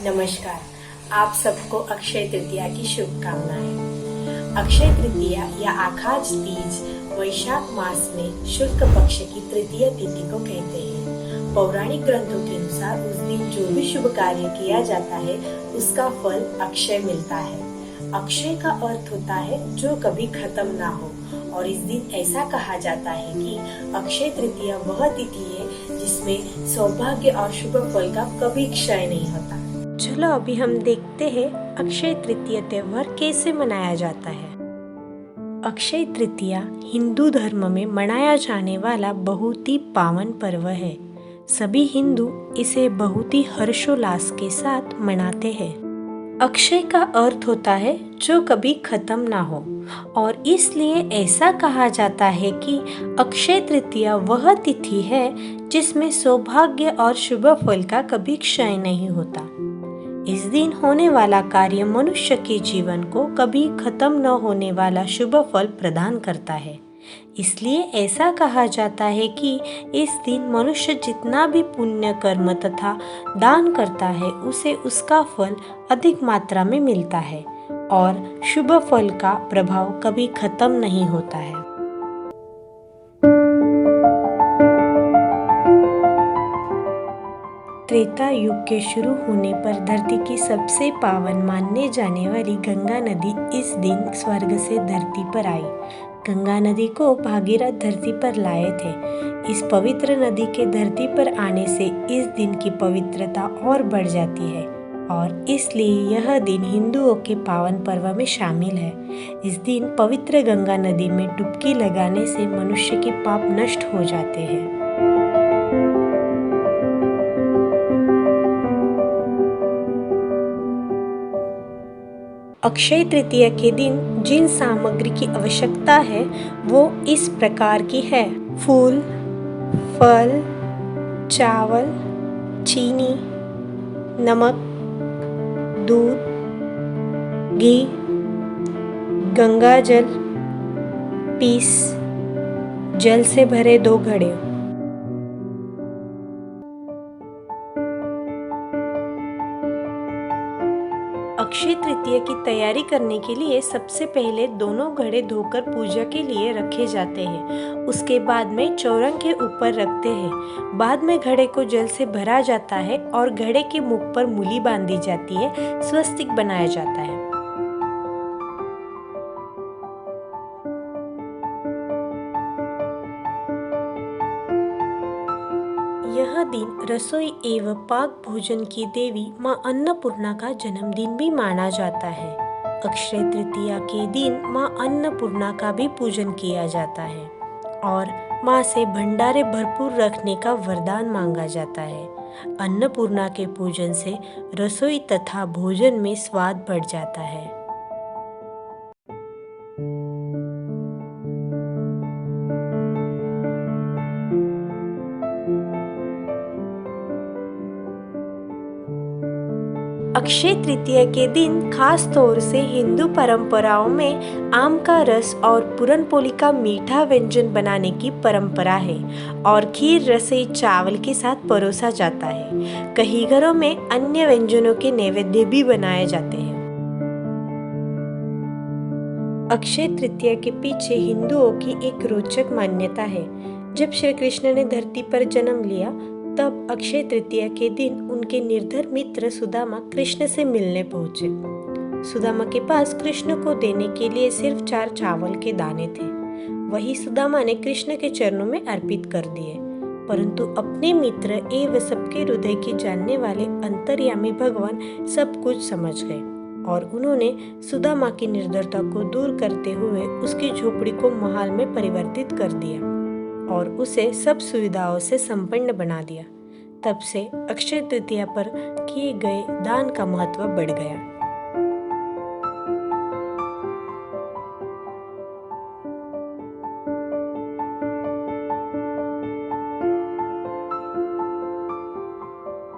नमस्कार। आप सबको अक्षय तृतीया की शुभकामनाएं। अक्षय तृतीया या आखाज तीज वैशाख मास में शुक्ल पक्ष की तृतीय तिथि को कहते हैं। पौराणिक ग्रंथों के अनुसार उस दिन जो भी शुभ कार्य किया जाता है उसका फल अक्षय मिलता है। अक्षय का अर्थ होता है जो कभी खत्म ना हो, और इस दिन ऐसा कहा जाता है कि अक्षय तृतीया वह तिथि है जिसमें सौभाग्य और शुभ फल का कभी क्षय नहीं होता। चलो अभी हम देखते हैं अक्षय तृतीया त्योहार कैसे मनाया जाता है। अक्षय तृतीया हिंदू धर्म में मनाया जाने वाला बहुत ही पावन पर्व है। सभी हिंदू इसे बहुत ही हर्षोल्लास के साथ मनाते हैं। अक्षय का अर्थ होता है जो कभी खत्म ना हो, और इसलिए ऐसा कहा जाता है कि अक्षय तृतीया वह तिथि है जिसमें सौभाग्य और शुभ फल का कभी क्षय नहीं होता। इस दिन होने वाला कार्य मनुष्य के जीवन को कभी खत्म न होने वाला शुभ फल प्रदान करता है। इसलिए ऐसा कहा जाता है कि इस दिन मनुष्य जितना भी पुण्य कर्म तथा दान करता है उसे उसका फल अधिक मात्रा में मिलता है, और शुभ फल का प्रभाव कभी खत्म नहीं होता है। त्रेता युग के शुरू होने पर धरती की सबसे पावन मानने जाने वाली गंगा नदी इस दिन स्वर्ग से धरती पर आई। गंगा नदी को भागीरथ धरती पर लाए थे। इस पवित्र नदी के धरती पर आने से इस दिन की पवित्रता और बढ़ जाती है, और इसलिए यह दिन हिंदुओं के पावन पर्व में शामिल है। इस दिन पवित्र गंगा नदी में डुबकी लगाने से मनुष्य के पाप नष्ट हो जाते हैं। अक्षय तृतीया के दिन जिन सामग्री की आवश्यकता है वो इस प्रकार की है: फूल, फल, चावल, चीनी, नमक, दूध, घी, गंगाजल, पीस, जल से भरे 2 घड़े। अक्षय तृतीया की तैयारी करने के लिए सबसे पहले दोनों घड़े धोकर पूजा के लिए रखे जाते हैं। उसके बाद में चौरंग के ऊपर रखते हैं। बाद में घड़े को जल से भरा जाता है और घड़े के मुख पर मूली बांधी जाती है। स्वस्तिक बनाया जाता है। यह दिन रसोई एवं पाक भोजन की देवी माँ अन्नपूर्णा का जन्मदिन भी माना जाता है। अक्षय तृतीया के दिन माँ अन्नपूर्णा का भी पूजन किया जाता है, और माँ से भंडारे भरपूर रखने का वरदान मांगा जाता है। अन्नपूर्णा के पूजन से रसोई तथा भोजन में स्वाद बढ़ जाता है। अक्षय तृतीया के दिन खास तौर से हिंदू परंपराओं में आम का रस और पूरनपोली का मीठा व्यंजन बनाने की परंपरा है, और खीर रसोई चावल के साथ परोसा जाता है। कई घरों में अन्य व्यंजनों के नैवेद्य भी बनाए जाते हैं। अक्षय तृतीया के पीछे हिंदुओं की एक रोचक मान्यता है। जब श्री कृष्ण ने धरती पर जन्म लिया तब अक्षय तृतीया के दिन उनके निर्धर मित्र सुदामा कृष्ण से मिलने पहुंचे। सुदामा के पास कृष्ण को देने के लिए सिर्फ 4 चावल के दाने थे। वही सुदामा ने कृष्ण के चरणों में अर्पित कर दिए, परंतु अपने मित्र एवं सबके हृदय के जानने वाले अंतर्यामी भगवान सब कुछ समझ गए, और उन्होंने सुदामा की निर्धरता को दूर करते हुए उसकी झोपड़ी को महल में परिवर्तित कर दिया और उसे सब सुविधाओं से संपन्न बना दिया। तब से अक्षय तृतीया पर किए गए दान का महत्व बढ़ गया।